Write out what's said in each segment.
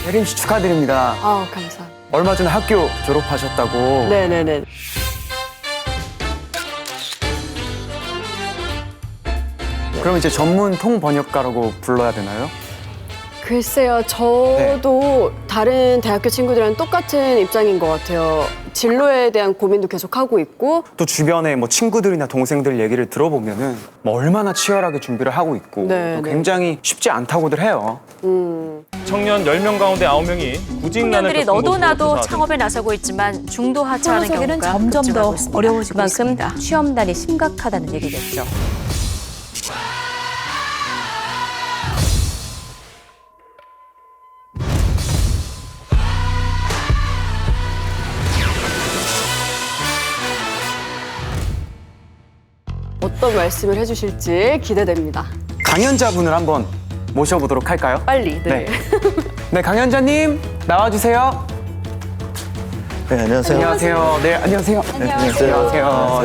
혜림 씨 축하드립니다. 아, 감사합니다. 얼마 전에 학교 졸업하셨다고. 네네네. 그럼 이제 전문 통번역가라고 불러야 되나요? 글쎄요, 저도 다른 대학교 친구들이랑 똑같은 입장인 것 같아요. 진로에 대한 고민도 계속 하고 있고. 또 주변에 뭐 친구들이나 동생들 얘기를 들어보면은 뭐 얼마나 치열하게 준비를 하고 있고 네, 또 네. 굉장히 쉽지 않다고들 해요. 청년 10명 가운데 9명이 구직난을 청년들이 겪은 너도 것으로 나도 조사된 창업에 나서고 있지만 중도 하차하는 코로나 경우가 속에는 점점 더 급증하고 있습니다. 어려워지고 그만큼 있습니다. 취업난이 심각하다는 얘기겠죠. 어떤 말씀을 해주실지 기대됩니다. 강연자분을 한번 모셔보도록 할까요? 빨리. 네. 네, 강연자님 나와주세요. 네, 안녕하세요. 안녕하세요. 네, 안녕하세요. 안녕하세요.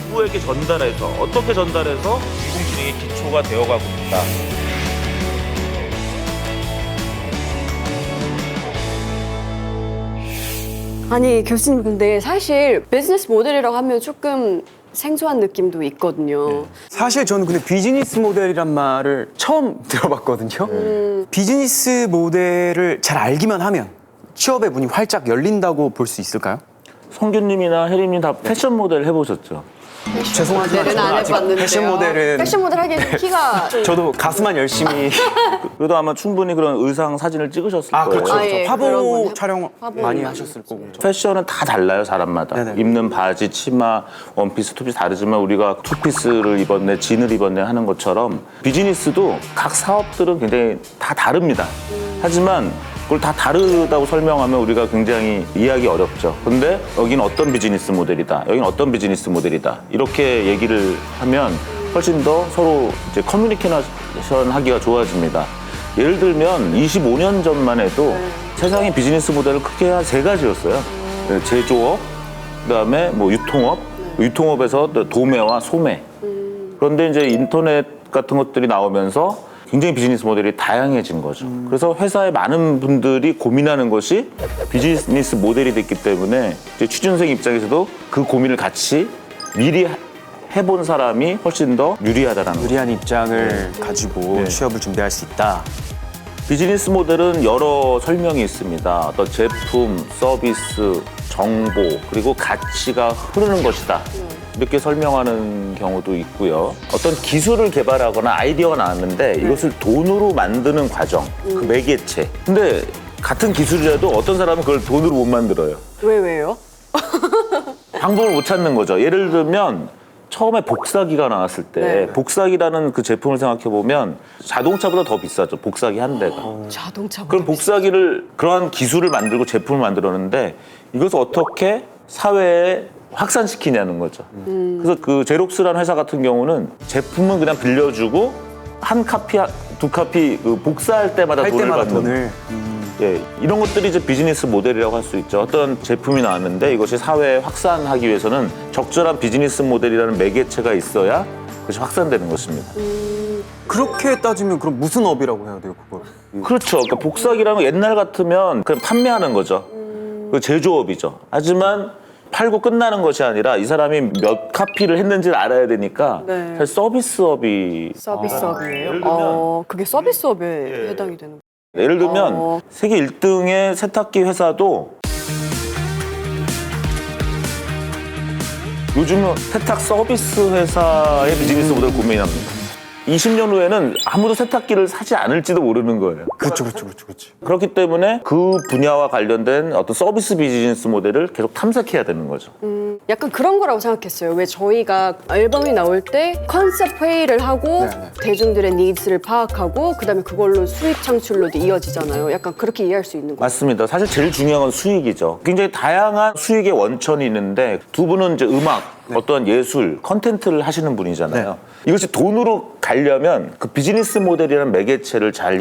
누구에게 전달해서 어떻게 전달해서 인공지능의 기초가 되어가고 있다. 아니, 교수님, 근데 사실 비즈니스 모델이라고 하면 조금 생소한 느낌도 있거든요. 사실 저는 근데 비즈니스 모델이란 말을 처음 들어봤거든요. 비즈니스 모델을 잘 알기만 하면 취업의 문이 활짝 열린다고 볼 수 있을까요? 성규님이나 혜림님 다 패션 모델 해보셨죠? 죄송하지만 모델은 저는 안 아직 해봤는데요. 패션 모델은 패션 모델 하기엔 키가 좀... 저도 가수만 열심히 그래도 아마 충분히 그런 의상 사진을 찍으셨을 아 거예요. 그렇죠. 아, 예, 그런 건 화보 해- 촬영 화보 많이 많이 하셨을 거고. 패션은 다 달라요, 사람마다. 네네. 입는 바지, 치마, 원피스, 투피스 다르지만 우리가 투피스를 입었네, 진을 입었네 하는 것처럼 비즈니스도 각 사업들은 굉장히 다 다릅니다. 하지만 그걸 다 다르다고 설명하면 우리가 굉장히 이해하기 어렵죠. 근데 여기는 어떤 비즈니스 모델이다, 여기는 어떤 비즈니스 모델이다 이렇게 얘기를 하면 훨씬 더 서로 이제 커뮤니케이션 하기가 좋아집니다. 예를 들면 25년 전만 해도 세상의 비즈니스 모델을 크게 한 세 가지였어요. 제조업, 그다음에 뭐 유통업, 유통업에서 도매와 소매. 그런데 이제 인터넷 같은 것들이 나오면서 굉장히 비즈니스 모델이 다양해진 거죠. 그래서 회사의 많은 분들이 고민하는 것이 비즈니스 모델이 됐기 때문에 이제 취준생 입장에서도 그 고민을 같이 미리 해본 사람이 훨씬 더 유리하다라는 거죠. 유리한 입장을 가지고 네. 취업을 준비할 수 있다. 비즈니스 모델은 여러 설명이 있습니다. 어떤 제품, 서비스, 정보, 그리고 가치가 흐르는 것이다. 이렇게 설명하는 경우도 있고요. 어떤 기술을 개발하거나 아이디어가 나왔는데 이것을 돈으로 만드는 과정, 그 매개체. 근데 같은 기술이라도 어떤 사람은 그걸 돈으로 못 만들어요. 왜요? 방법을 못 찾는 거죠. 예를 들면 처음에 복사기가 나왔을 때 네. 복사기라는 그 제품을 생각해 보면 자동차보다 더 비싸죠. 복사기 한 대가. 자동차 그럼 복사기를 그러한 기술을 만들고 제품을 만들었는데 이것을 어떻게 사회에 확산시키냐는 거죠. 그래서 그 제록스라는 회사 같은 경우는 제품은 그냥 빌려주고 한 카피, 두 카피 그 복사할 때마다 할 돈을 때마다 받는. 돈을. 예, 이런 것들이 이제 비즈니스 모델이라고 할 수 있죠. 어떤 제품이 나왔는데 이것이 사회에 확산하기 위해서는 적절한 비즈니스 모델이라는 매개체가 있어야 그것이 확산되는 것입니다. 그렇게 따지면 그럼 무슨 업이라고 해야 돼요, 그걸? 그렇죠. 그러니까 복사기라는 건 옛날 같으면 그냥 판매하는 거죠. 그 제조업이죠. 하지만 팔고 끝나는 것이 아니라 이 사람이 몇 카피를 했는지를 알아야 되니까 네. 사실 서비스업이 서비스업이에요? 예를 들면 그게 서비스업에 해당이 되는 거예요? 예를 들면 세계 1등의 세탁기 회사도 요즘은 세탁 서비스 회사의 비즈니스 모델 고민합니다. 20년 후에는 아무도 세탁기를 사지 않을지도 모르는 거예요. 그렇죠. 그렇기 때문에 그 분야와 관련된 어떤 서비스 비즈니스 모델을 계속 탐색해야 되는 거죠. 약간 그런 거라고 생각했어요. 왜 저희가 앨범이 나올 때 컨셉 회의를 하고 네네. 대중들의 니즈를 파악하고 그다음에 그걸로 수익 창출로도 이어지잖아요. 약간 그렇게 이해할 수 있는 거예요. 맞습니다. 사실 제일 중요한 건 수익이죠. 굉장히 다양한 수익의 원천이 있는데 두 분은 이제 음악, 어떠한 예술, 컨텐츠를 하시는 분이잖아요. 이것이 돈으로 가려면 그 비즈니스 모델이라는 매개체를 잘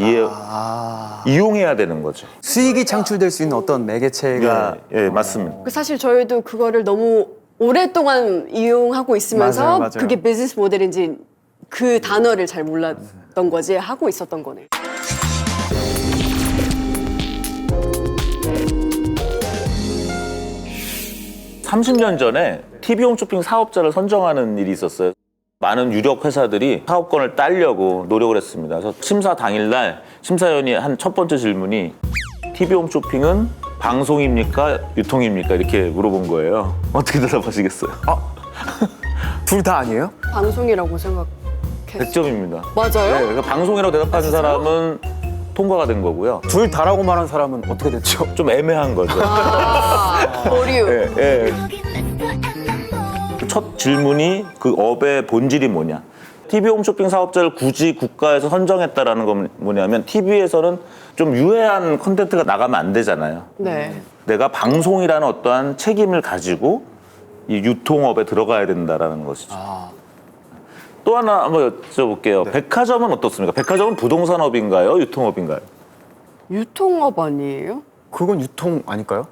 이용해야 되는 거죠. 수익이 창출될 수 있는 어떤 매개체가 예, 맞습니다. 사실 저희도 그거를 너무 오랫동안 이용하고 있으면서 맞아요. 그게 비즈니스 모델인지 그 단어를 잘 몰랐던 거지 하고 있었던 거네요. 30년 전에 TV 홈쇼핑 사업자를 선정하는 일이 있었어요. 많은 유력 회사들이 사업권을 따려고 노력을 했습니다. 그래서 심사 당일날 심사위원이 한 첫 번째 질문이 TV 홈쇼핑은 방송입니까? 유통입니까? 이렇게 물어본 거예요. 어떻게 대답하시겠어요? 둘 다 아니에요? 방송이라고 생각했어요. 100점입니다. 맞아요? 네, 그러니까 방송이라고 대답하는 사람은 통과가 된 거고요. 둘 다라고 말한 사람은 어떻게 됐죠? 좀 애매한 거죠. 오류. 예, 예. 첫 질문이 그 업의 본질이 뭐냐. TV 홈쇼핑 사업자를 굳이 국가에서 선정했다라는 건 뭐냐면 TV에서는 좀 유해한 콘텐츠가 나가면 안 되잖아요. 네. 내가 방송이라는 어떠한 책임을 가지고 이 유통업에 들어가야 된다라는 것이죠. 또 하나 한번 여쭤볼게요. 백화점은 어떻습니까? 백화점은 부동산업인가요? 유통업인가요? 유통업 아니에요? 그건 유통 아닐까요?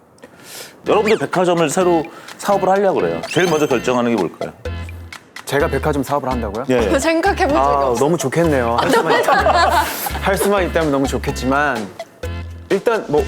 여러분들 백화점을 새로 사업을 하려고 그래요. 제일 먼저 결정하는 게 뭘까요? 제가 백화점 사업을 한다고요? 예. 생각해본 적이 없어요. 너무 좋겠네요. 할 수만 있다면 너무 좋겠지만 일단 뭐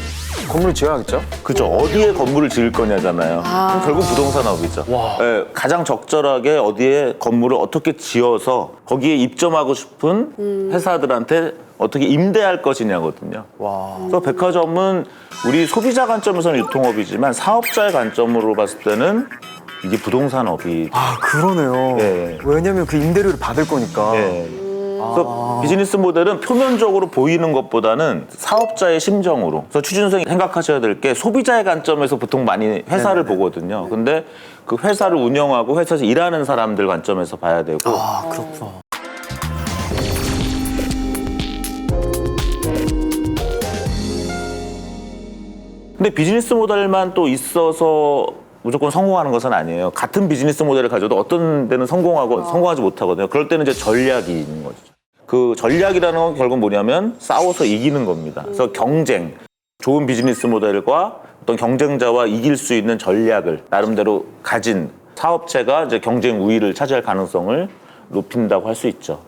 건물을 지어야겠죠? 그죠. 어디에 건물을 지을 거냐잖아요. 그럼 결국 부동산업이죠. 예, 가장 적절하게 어디에 건물을 어떻게 지어서 거기에 입점하고 싶은 회사들한테 어떻게 임대할 것이냐거든요. 그래서 백화점은 우리 소비자 관점에서는 유통업이지만 사업자의 관점으로 봤을 때는 이게 부동산업이. 그러네요. 예. 왜냐면 그 임대료를 받을 거니까. 예. 그래서 비즈니스 모델은 표면적으로 보이는 것보다는 사업자의 심정으로. 그래서 취준생이 생각하셔야 될 게 소비자의 관점에서 보통 많이 회사를 보거든요. 근데 그 회사를 운영하고 회사에서 일하는 사람들 관점에서 봐야 되고. 그렇구나. 근데 비즈니스 모델만 또 있어서 무조건 성공하는 것은 아니에요. 같은 비즈니스 모델을 가져도 어떤 데는 성공하고 성공하지 못하거든요. 그럴 때는 이제 전략이 있는 거죠. 그 전략이라는 건 결국 뭐냐면 싸워서 이기는 겁니다. 그래서 경쟁, 좋은 비즈니스 모델과 어떤 경쟁자와 이길 수 있는 전략을 나름대로 가진 사업체가 이제 경쟁 우위를 차지할 가능성을 높인다고 할 수 있죠.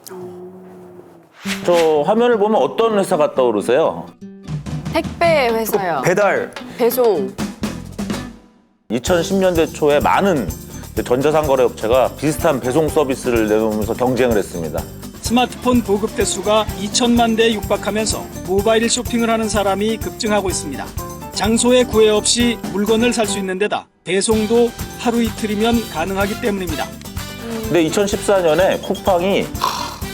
저 화면을 보면 어떤 회사가 떠오르세요? 택배 회사요. 배달. 배송. 2010년대 초에 많은 전자상거래 업체가 비슷한 배송 서비스를 내놓으면서 경쟁을 했습니다. 스마트폰 보급 대수가 2천만 대에 육박하면서 모바일 쇼핑을 하는 사람이 급증하고 있습니다. 장소에 구애 없이 물건을 살 수 있는 데다 배송도 하루 이틀이면 가능하기 때문입니다. 근데 2014년에 쿠팡이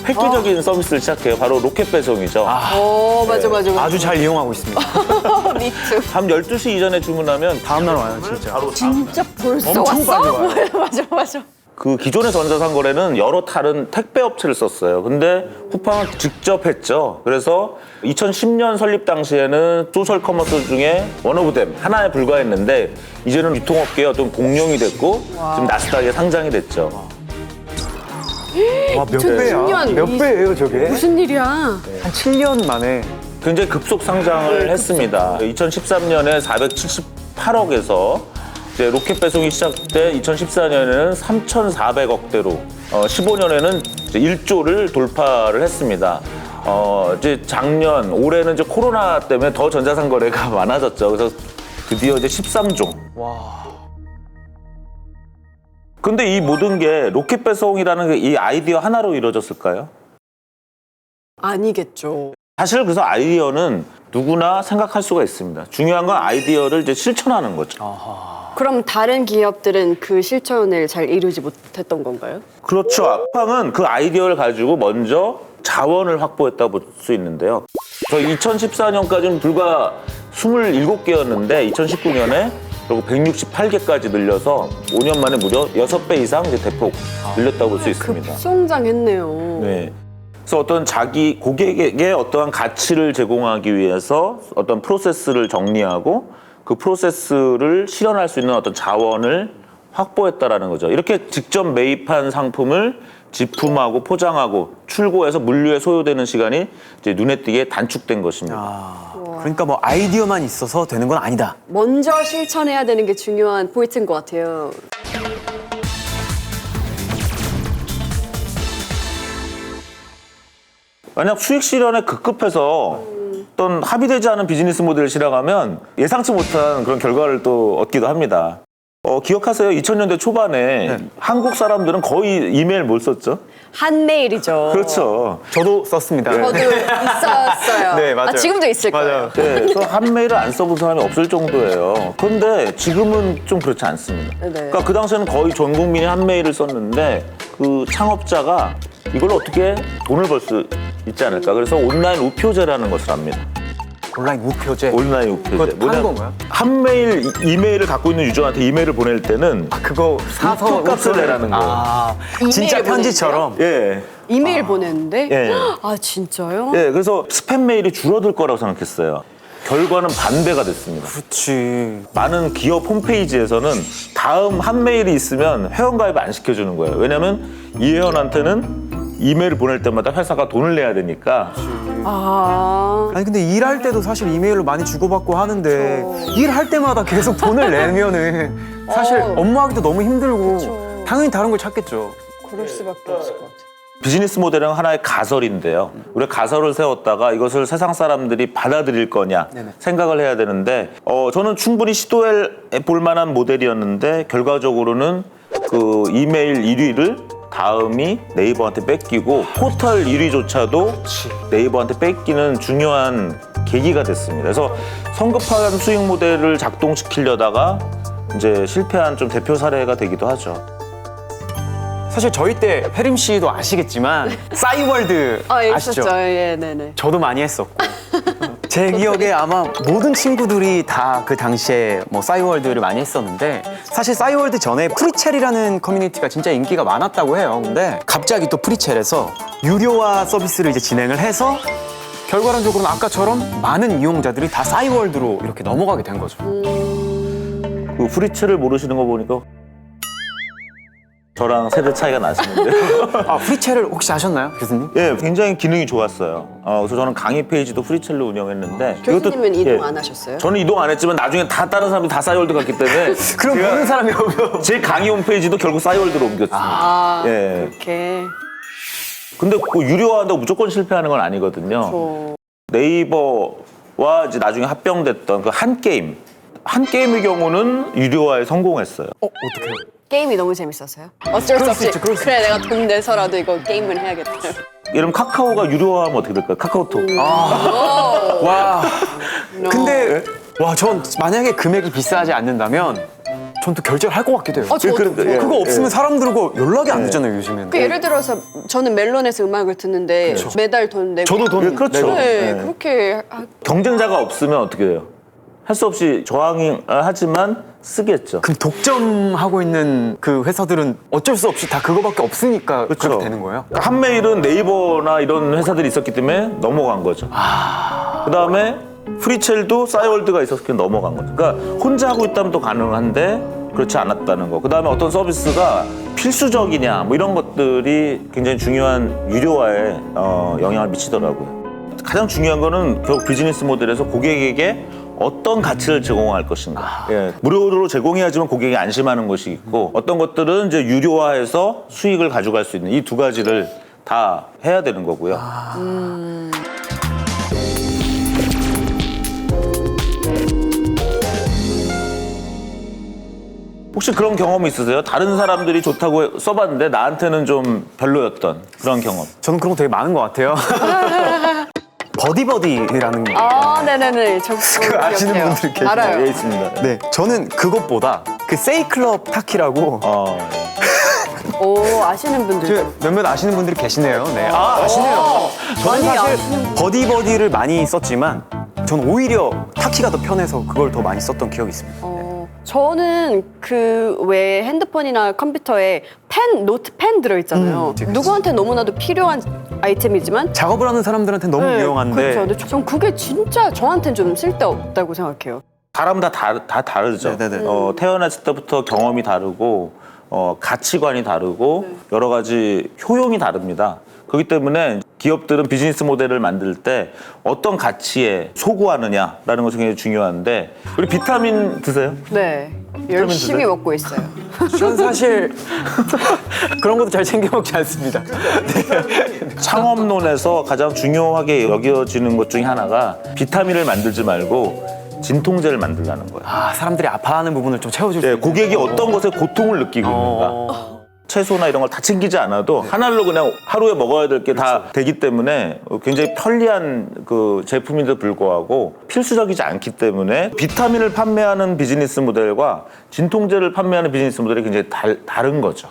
획기적인 서비스를 시작해요. 바로 로켓 배송이죠. 맞아. 아주 잘 이용하고 있습니다. 미투. 밤 12시 이전에 주문하면 다음날 와요, 진짜. 진짜 벌써 엄청 왔어? 빨리 와요. 맞아. 그 기존의 전자상거래는 여러 다른 택배 업체를 썼어요. 근데 쿠팡은 직접 했죠. 그래서 2010년 설립 당시에는 소셜 커머스 중에 원 오브 댐 하나에 불과했는데 이제는 유통업계의 어떤 공룡이 됐고 지금 나스닥에 상장이 됐죠. 와, 몇 2010 배야? 년 몇 배예요, 저게? 무슨 일이야? 한 7년 만에. 굉장히 급속 상장을 했습니다. 2013년에 478억에서 이제 로켓 배송이 시작돼 2014년에는 3,400억대로 15년에는 이제 1조를 돌파를 했습니다. 이제 작년 올해는 이제 코로나 때문에 더 전자상거래가 많아졌죠. 그래서 드디어 이제 13조. 와. 근데 이 모든 게 로켓 배송이라는 이 아이디어 하나로 이루어졌을까요? 아니겠죠. 사실 그래서 아이디어는 누구나 생각할 수가 있습니다. 중요한 건 아이디어를 이제 실천하는 거죠. 그럼 다른 기업들은 그 실천을 잘 이루지 못했던 건가요? 그렇죠. 쿠팡은 그 아이디어를 가지고 먼저 자원을 확보했다고 볼 수 있는데요. 저 2014년까지는 불과 27개였는데 2019년에 그리고 168개까지 늘려서 5년 만에 무려 6배 이상 이제 대폭 늘렸다고 볼 수 있습니다. 급성장했네요. 네. 그래서 어떤 자기 고객에게 어떠한 가치를 제공하기 위해서 어떤 프로세스를 정리하고 그 프로세스를 실현할 수 있는 어떤 자원을 확보했다라는 거죠. 이렇게 직접 매입한 상품을 지품하고 포장하고 출고해서 물류에 소요되는 시간이 이제 눈에 띄게 단축된 것입니다. 그러니까 뭐 아이디어만 있어서 되는 건 아니다. 먼저 실천해야 되는 게 중요한 포인트인 것 같아요. 만약 수익 실현에 급급해서 어떤 합의되지 않은 비즈니스 모델을 실행하면 예상치 못한 그런 결과를 또 얻기도 합니다. 기억하세요? 2000년대 초반에 한국 사람들은 거의 이메일 뭘 썼죠? 한메일이죠. 그렇죠. 저도 썼습니다. 저도 있었어요. 네, 맞아요. 지금도 있을 거예요. 네, 그래서 한메일을 안 써본 사람이 없을 정도예요. 그런데 지금은 좀 그렇지 않습니다. 네. 그러니까 그 당시에는 거의 전 국민이 한메일을 썼는데 그 창업자가 이걸 어떻게 돈을 벌 수 있지 않을까. 그래서 온라인 우표제라는 것을 합니다. 온라인 우표제. 온라인 우표제. 그거 파는 건가요? 한메일 이메일을 갖고 있는 유저한테 이메일을 보낼 때는 그거 사서 우표값을 내라는 거. 진짜 이메일 편지처럼. 예. 이메일 보냈는데? 예. 아, 진짜요? 예, 그래서 스팸 메일이 줄어들 거라고 생각했어요. 결과는 반대가 됐습니다. 그렇지. 많은 기업 홈페이지에서는 다음 한 메일이 있으면 회원가입 안 시켜주는 거예요. 왜냐면 이 회원한테는 이메일을 보낼 때마다 회사가 돈을 내야 되니까. 아니 근데 일할 때도 사실 이메일로 많이 주고받고 하는데 일할 때마다 계속 돈을 내면은 사실 업무하기도 너무 힘들고 당연히 다른 걸 찾겠죠. 그럴 수밖에 없을 것 같아요. 비즈니스 모델은 하나의 가설인데요. 우리가 가설을 세웠다가 이것을 세상 사람들이 받아들일 거냐 생각을 해야 되는데 저는 충분히 시도해 볼 만한 모델이었는데 결과적으로는 그 이메일 1위를 다음이 네이버한테 뺏기고 포털 1위조차도 네이버한테 뺏기는 중요한 계기가 됐습니다. 그래서 성급한 수익 모델을 작동시키려다가 이제 실패한 좀 대표 사례가 되기도 하죠. 사실 저희 때 혜림 씨도 아시겠지만 싸이월드 아시죠? 있었죠. 예, 네네. 저도 많이 했었고 제 기억에 아마 모든 친구들이 다 그 당시에 뭐 싸이월드를 많이 했었는데 사실 싸이월드 전에 프리첼이라는 커뮤니티가 진짜 인기가 많았다고 해요. 근데 갑자기 또 프리첼에서 유료화 서비스를 이제 진행을 해서 결과론적으로는 아까처럼 많은 이용자들이 다 싸이월드로 이렇게 넘어가게 된 거죠. 그 프리첼을 모르시는 거 보니까 저랑 세대 차이가 나시는데. 프리첼을 혹시 아셨나요, 교수님? 예, 굉장히 기능이 좋았어요. 그래서 저는 강의 페이지도 프리첼로 운영했는데. 교수님은 이동 예, 안 하셨어요? 저는 이동 안 했지만 나중에 다 다른 사람들이 다 싸이월드 갔기 때문에. 그럼 모르는 사람이 없어. 제 강의 홈페이지도 결국 싸이월드로 옮겼습니다. 예. 이렇게. 근데 그 유료화한다고 무조건 실패하는 건 아니거든요. 네이버와 이제 나중에 합병됐던 그 한 게임. 한 게임의 경우는 유료화에 성공했어요. 어떡해요? 게임이 너무 재밌어서요? 어쩔 수 없이. 그래, 내가 돈 내서라도 이거 게임을 해야겠다. 이러면 카카오가 유료화하면 어떻게 될까요? 카카오톡. 와. 근데 전 만약에 금액이 비싸지 않는다면 전 또 결제를 할 것 같기도 해요. 저도. 그런데, 그거 없으면 사람들하고 연락이 안 되잖아요, 요즘에는. 그 예를 들어서 저는 멜론에서 음악을 듣는데 매달 돈 내고. 저도 돈 그렇죠. 네, 네. 그렇게. 경쟁자가 없으면 어떻게 돼요? 할 수 없이 저항을 하지만 쓰겠죠. 그럼 독점하고 있는 그 회사들은 어쩔 수 없이 다 그거밖에 없으니까 그렇죠. 그렇게 되는 거예요? 한메일은 네이버나 이런 회사들이 있었기 때문에 넘어간 거죠. 그다음에 프리첼도 싸이월드가 있어서 그냥 넘어간 거죠. 그러니까 혼자 하고 있다면 또 가능한데 그렇지 않았다는 거. 그다음에 어떤 서비스가 필수적이냐 뭐 이런 것들이 굉장히 중요한 유료화에 영향을 미치더라고요. 가장 중요한 거는 결국 비즈니스 모델에서 고객에게 어떤 가치를 제공할 것인가. 예, 무료로 제공해야지만 고객이 안심하는 것이 있고 어떤 것들은 이제 유료화해서 수익을 가져갈 수 있는 이 두 가지를 다 해야 되는 거고요. 혹시 그런 경험이 있으세요? 다른 사람들이 좋다고 써봤는데 나한테는 좀 별로였던 그런 경험. 저는 그런 거 되게 많은 것 같아요. 버디버디라는 거. 네네네. 저 그거 아시는 분들 계시나요? 알아요. 예, 있습니다. 네, 저는 그것보다 그 세이클럽 타키라고 오, 아시는 분들. 몇몇 아시는 분들이 계시네요. 네, 아시네요. 저는 많이 사실 아시는 버디버디를 많이 썼지만 전 오히려 타키가 더 편해서 그걸 더 많이 썼던 기억이 있습니다. 저는 그 왜 핸드폰이나 컴퓨터에 노트펜 들어있잖아요. 누구한테 너무나도 필요한 아이템이지만 작업을 하는 사람들한테 너무 유용한데 그렇죠. 근데 전 그게 진짜 저한테는 좀 쓸데없다고 생각해요. 사람 다 다르죠. 네네네. 태어났을 때부터 경험이 다르고 가치관이 다르고 여러 가지 효용이 다릅니다. 그렇기 때문에 기업들은 비즈니스 모델을 만들 때 어떤 가치에 소구하느냐라는 것이 굉장히 중요한데 우리 비타민 드세요? 네. 열심히 드세요? 먹고 있어요. 전 사실 그런 것도 잘 챙겨 먹지 않습니다. 창업론에서 가장 중요하게 여겨지는 것 중에 하나가 비타민을 만들지 말고 진통제를 만들라는 거예요. 아, 사람들이 아파하는 부분을 좀 채워줄 수 네, 있는. 고객이 어떤 것에 고통을 느끼고 있는가. 채소나 이런 걸 다 챙기지 않아도 하나로 그냥 하루에 먹어야 될 게 다 되기 때문에 굉장히 편리한 그 제품인데도 불구하고 필수적이지 않기 때문에 비타민을 판매하는 비즈니스 모델과 진통제를 판매하는 비즈니스 모델이 굉장히 다른 거죠.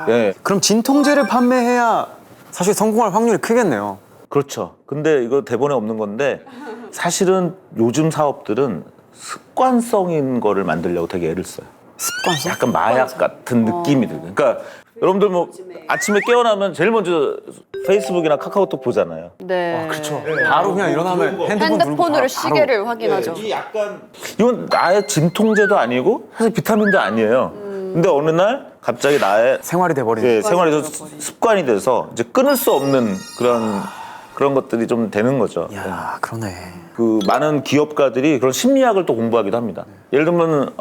예, 그럼 진통제를 판매해야 사실 성공할 확률이 크겠네요. 그렇죠. 근데 이거 대본에 없는 건데 사실은 요즘 사업들은 습관성인 거를 만들려고 되게 애를 써요. 습관성? 약간 마약 같은 느낌이 들어요. 그러니까 여러분들 뭐 아침에 깨어나면 제일 먼저 페이스북이나 카카오톡 보잖아요. 네. 그렇죠. 바로 그냥 일어나면 핸드폰 들고 핸드폰으로 바로. 시계를 확인하죠. 이 약간 이건 나의 진통제도 아니고 사실 비타민도 아니에요. 근데 어느 날 갑자기 나의 생활이 돼버리는. 생활에서 습관이 돼서 이제 끊을 수 없는 그런 것들이 좀 되는 거죠. 야, 그러네. 그 많은 기업가들이 그런 심리학을 또 공부하기도 합니다. 예를 들면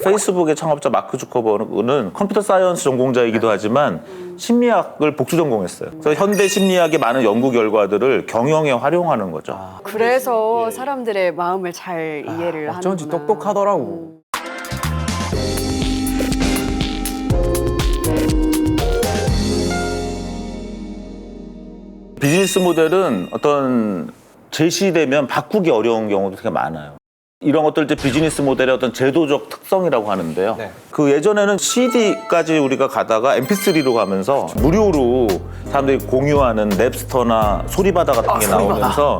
페이스북의 창업자 마크 주커버그는 컴퓨터 사이언스 전공자이기도 하지만 심리학을 복수 전공했어요. 그래서 현대 심리학의 많은 연구 결과들을 경영에 활용하는 거죠. 그래서 사람들의 마음을 잘 이해를 하는구나. 어쩐지 똑똑하더라고. 비즈니스 모델은 어떤 제시되면 바꾸기 어려운 경우도 되게 많아요. 이런 것들 이제 비즈니스 모델의 어떤 제도적 특성이라고 하는데요. 네. 그 예전에는 CD까지 우리가 가다가 MP3로 가면서 무료로 사람들이 공유하는 랩스터나 소리바다 같은 게 나오면서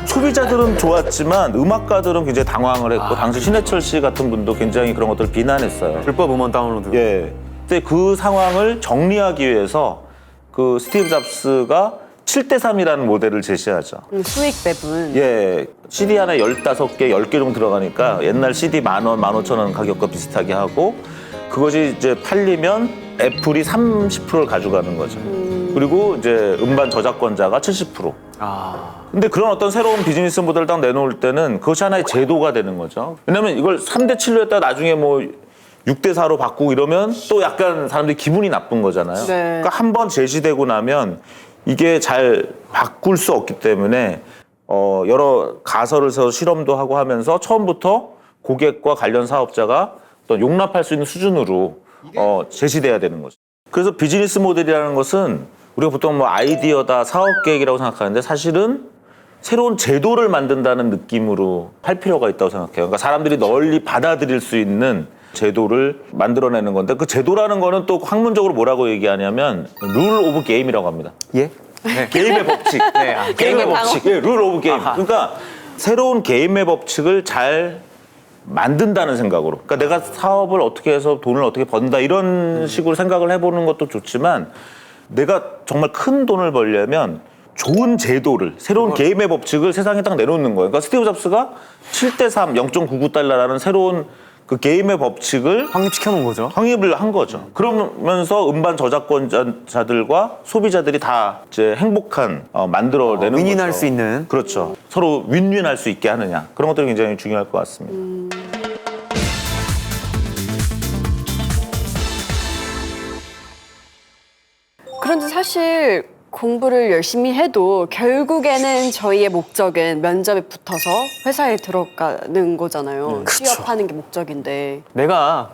소비자들은 좋았지만 음악가들은 굉장히 당황을 했고 당시 신해철 씨 같은 분도 굉장히 그런 것들을 비난했어요. 불법 음원 다운로드. 예. 근데 그 상황을 정리하기 위해서 그 스티브 잡스가 7대3이라는 모델을 제시하죠. 수익 배분. 예, CD 하나에 15개, 10개 정도 들어가니까 옛날 CD 10,000원, 15,000원 가격과 비슷하게 하고 그것이 이제 팔리면 애플이 30%를 가져가는 거죠. 그리고 이제 음반 저작권자가 70%. 아, 근데 그런 어떤 새로운 비즈니스 모델을 딱 내놓을 때는 그것이 하나의 제도가 되는 거죠. 왜냐면 이걸 3대7로 했다가 나중에 뭐 6대4로 바꾸고 이러면 또 약간 사람들이 기분이 나쁜 거잖아요. 네. 그러니까 한 번 제시되고 나면 이게 잘 바꿀 수 없기 때문에 여러 가설을 세워 실험도 하고 하면서 처음부터 고객과 관련 사업자가 또 용납할 수 있는 수준으로 제시돼야 되는 거죠. 그래서 비즈니스 모델이라는 것은 우리가 보통 뭐 아이디어다, 사업 계획이라고 생각하는데 사실은 새로운 제도를 만든다는 느낌으로 할 필요가 있다고 생각해요. 그러니까 사람들이 널리 받아들일 수 있는 제도를 만들어내는 건데 그 제도라는 거는 또 학문적으로 뭐라고 얘기하냐면 룰 오브 게임이라고 합니다. 예? 네. 게임의 법칙. 네, 게임의 법칙. 예, 룰 오브 게임. 아하. 그러니까 새로운 게임의 법칙을 잘 만든다는 생각으로. 그러니까 내가 사업을 어떻게 해서 돈을 어떻게 번다 이런 식으로 생각을 해보는 것도 좋지만 내가 정말 큰 돈을 벌려면 좋은 제도를, 새로운 게임의 법칙을 세상에 딱 내놓는 거예요. 그러니까 스티브 잡스가 7대3, 0.99달러라는 새로운 그 게임의 법칙을 확립시켜 놓은 거죠. 확립을 한 거죠. 그러면서 음반 저작권자들과 소비자들이 다 이제 행복한 만들어내는 거죠. 윈윈할 수 있는. 그렇죠. 서로 윈윈할 수 있게 하느냐 그런 것들이 굉장히 중요할 것 같습니다. 그런데 사실 공부를 열심히 해도 결국에는 저희의 목적은 면접에 붙어서 회사에 들어가는 거잖아요. 그렇죠. 취업하는 게 목적인데. 내가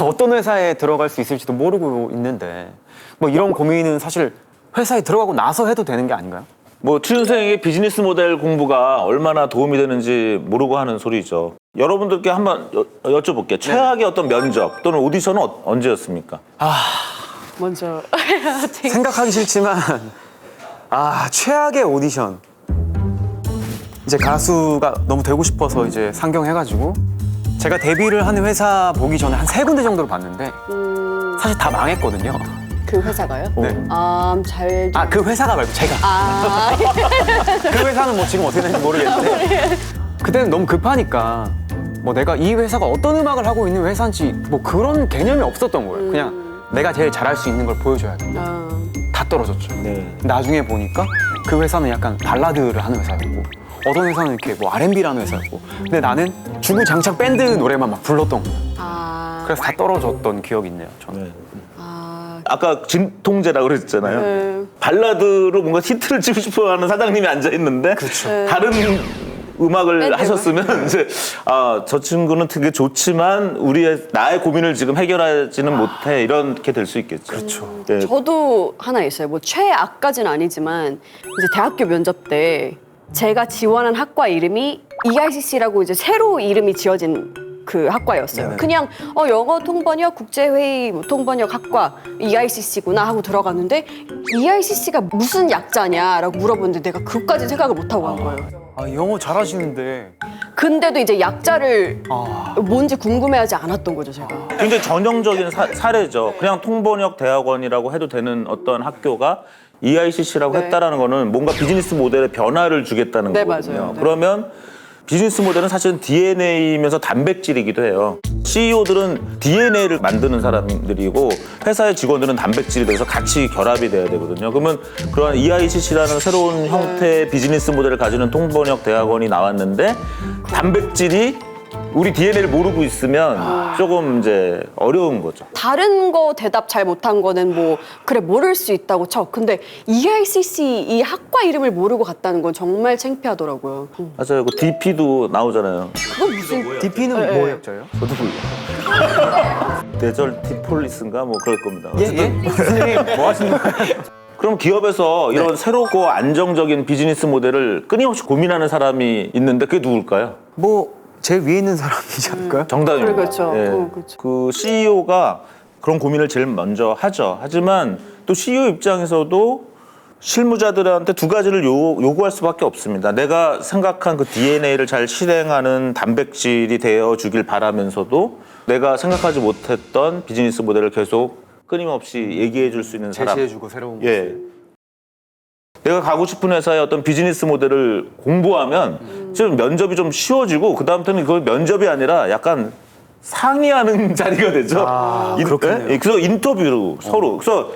어떤 회사에 들어갈 수 있을지도 모르고 있는데 뭐 이런 고민은 사실 회사에 들어가고 나서 해도 되는 게 아닌가요? 뭐 취준생에게 비즈니스 모델 공부가 얼마나 도움이 되는지 모르고 하는 소리죠. 여러분들께 한번 여쭤볼게요. 최악의 어떤 면접 또는 오디션은 언제였습니까? 먼저 생각하기 싫지만 최악의 오디션. 이제 가수가 너무 되고 싶어서 이제 상경해가지고 제가 데뷔를 하는 회사 보기 전에 한 3군데 정도를 봤는데 사실 다 망했거든요. 그 회사가요? 네. 좀... 그 회사가 말고 제가. 그 회사는 뭐 지금 어떻게 되는지 모르겠는데 그때는 너무 급하니까 뭐 내가 이 회사가 어떤 음악을 하고 있는 회사인지 뭐 그런 개념이 없었던 거예요. 그냥 내가 제일 잘할 수 있는 걸 보여줘야겠다. 다 떨어졌죠. 네. 나중에 보니까 그 회사는 약간 발라드를 하는 회사였고 어떤 회사는 이렇게 뭐 R&B라는 회사였고 근데 나는 주구장창 밴드 노래만 막 불렀던 거예요. 그래서 다 떨어졌던 기억이 있네요. 저는. 네. 아까 진통제라고 그랬잖아요. 네. 발라드로 뭔가 히트를 치고 싶어하는 사장님이 앉아 있는데 다른 음악을 밴드 하셨으면 이제 저 친구는 되게 좋지만 나의 고민을 지금 해결하지는 못해 이렇게 될 수 있겠죠. 그렇죠. 네. 저도 하나 있어요. 뭐 최악까지는 아니지만 이제 대학교 면접 때 제가 지원한 학과 이름이 EICC라고 이제 새로 이름이 지어진 그 학과였어요. 네네. 그냥 영어 통번역 국제회의 뭐 통번역 학과 EICC구나 하고 들어갔는데 EICC가 무슨 약자냐라고 물어보는데 내가 그것까지 생각을 못 하고 간 거예요. 영어 잘하시는데. 근데도 이제 약자를 뭔지 궁금해하지 않았던 거죠, 제가. 굉장히 전형적인 사례죠. 그냥 통번역 대학원이라고 해도 되는 어떤 학교가 EICC라고 네. 했다라는 거는 뭔가 비즈니스 모델에 변화를 주겠다는 네, 거거든요. 맞아요. 네. 그러면 비즈니스 모델은 사실은 DNA이면서 단백질이기도 해요. CEO들은 DNA를 만드는 사람들이고 회사의 직원들은 단백질이 돼서 같이 결합이 돼야 되거든요. 그러면 그러한 EICC라는 새로운 형태의 비즈니스 모델을 가지는 통번역 대학원이 나왔는데 단백질이 우리 DNA를 모르고 있으면 조금 이제 어려운 거죠. 다른 거 대답 잘 못한 거는 뭐 그래 모를 수 있다고 쳐. 근데 EICC 이 학과 이름을 모르고 갔다는 건 정말 창피하더라고요. 맞아요. 그 DP도 나오잖아요. 그건 무슨 DP는 네. 뭐 약자예요? 저도 몰라요. 대절 디폴리스인가 뭐 그럴 겁니다. 어쨌든 선생님 뭐 하시는 거예요? 그럼 기업에서 이런 새롭고 안정적인 비즈니스 모델을 끊임없이 고민하는 사람이 있는데 그게 누굴까요? 뭐 제 위에 있는 사람이지 않을까요? 정답입니다. 그렇죠. 예. 그렇죠. 그 CEO가 그런 고민을 제일 먼저 하죠. 하지만 또 CEO 입장에서도 실무자들한테 두 가지를 요구할 수밖에 없습니다. 내가 생각한 그 DNA를 잘 실행하는 단백질이 되어 주길 바라면서도 내가 생각하지 못했던 비즈니스 모델을 계속 끊임없이 얘기해 줄 수 있는 사람. 제시해주고 새로운 거. 예. 내가 가고 싶은 회사의 어떤 비즈니스 모델을 공부하면 지금 면접이 좀 쉬워지고 그 다음부터는 그걸 면접이 아니라 약간 상의하는 자리가 되죠. 그렇겠네요. 예, 그래서 인터뷰로 서로. 그래서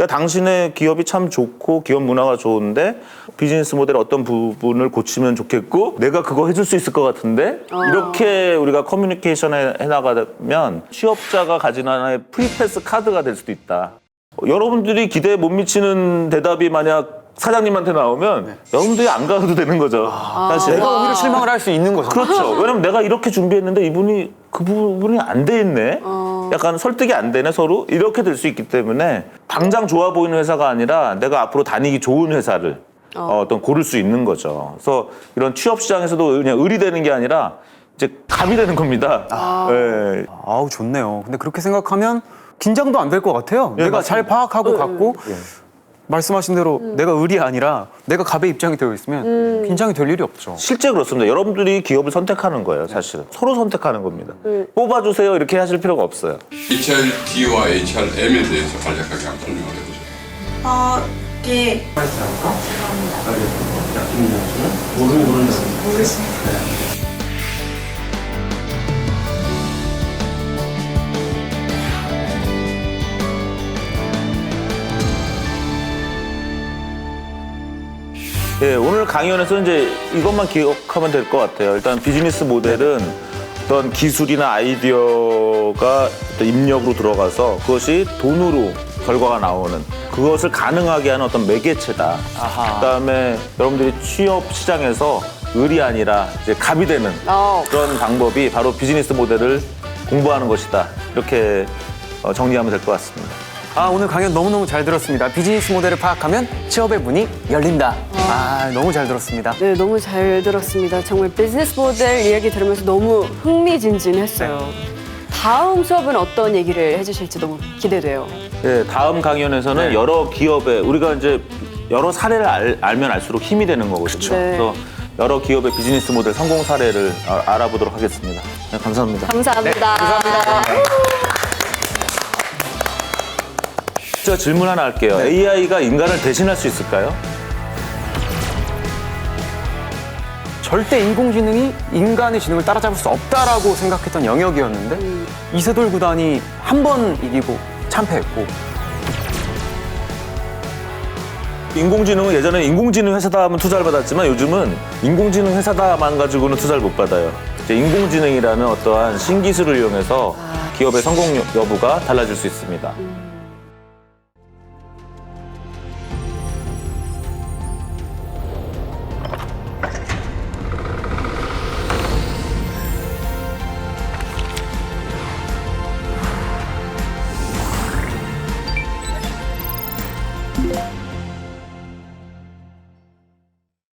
당신의 기업이 참 좋고 기업 문화가 좋은데 비즈니스 모델 어떤 부분을 고치면 좋겠고 내가 그거 해줄 수 있을 것 같은데 이렇게 우리가 커뮤니케이션 해나가면 취업자가 가진 하나의 프리패스 카드가 될 수도 있다. 여러분들이 기대에 못 미치는 대답이 만약 사장님한테 나오면 여러분들이 안 가도 되는 거죠. 사실. 내가 오히려 실망을 할 수 있는 거죠. 그렇죠. 왜냐면 내가 이렇게 준비했는데 이분이 그 부분이 안 돼 있네. 약간 설득이 안 되네 서로 이렇게 될 수 있기 때문에 당장 좋아 보이는 회사가 아니라 내가 앞으로 다니기 좋은 회사를 어떤 고를 수 있는 거죠. 그래서 이런 취업 시장에서도 그냥 을이 되는 게 아니라 이제 갑이 되는 겁니다. 예. 아우 좋네요. 근데 그렇게 생각하면 긴장도 안 될 것 같아요. 예, 내가 맞습니다. 잘 파악하고 갔고 말씀하신 대로 내가 을이 아니라 내가 갑의 입장이 되어 있으면 긴장이 될 일이 없죠. 실제 그렇습니다. 여러분들이 기업을 선택하는 거예요, 사실은. 서로 선택하는 겁니다. 뽑아주세요 이렇게 하실 필요가 없어요. HRD와 HRM에 대해서 간략하게 한번 설명을 해보죠. 네. 예, 오늘 강연에서 이제 이것만 기억하면 될 것 같아요. 일단 비즈니스 모델은 어떤 기술이나 아이디어가 어떤 입력으로 들어가서 그것이 돈으로 결과가 나오는 그것을 가능하게 하는 어떤 매개체다. 그다음에 여러분들이 취업 시장에서 을이 아니라 이제 갑이 되는 그런 방법이 바로 비즈니스 모델을 공부하는 것이다. 이렇게 정리하면 될 것 같습니다. 오늘 강연 너무너무 잘 들었습니다. 비즈니스 모델을 파악하면 취업의 문이 열린다. 너무 잘 들었습니다. 네, 너무 잘 들었습니다. 정말 비즈니스 모델 이야기 들으면서 너무 흥미진진했어요. 다음 수업은 어떤 얘기를 해주실지 너무 기대돼요. 네, 다음 강연에서는 여러 기업의 우리가 이제 여러 사례를 알면 알수록 힘이 되는 거거든요. 네. 그래서 여러 기업의 비즈니스 모델 성공 사례를 알아보도록 하겠습니다. 네, 감사합니다. 감사합니다. 제가 질문 하나 할게요. AI가 인간을 대신할 수 있을까요? 절대 인공지능이 인간의 지능을 따라잡을 수 없다라고 생각했던 영역이었는데 이세돌 구단이 한 번 이기고 참패했고 인공지능은 예전에 인공지능 회사다 하면 투자를 받았지만 요즘은 인공지능 회사다만 가지고는 투자를 못 받아요. 이제 인공지능이라는 어떠한 신기술을 이용해서 기업의 성공 여부가 달라질 수 있습니다. 같아요.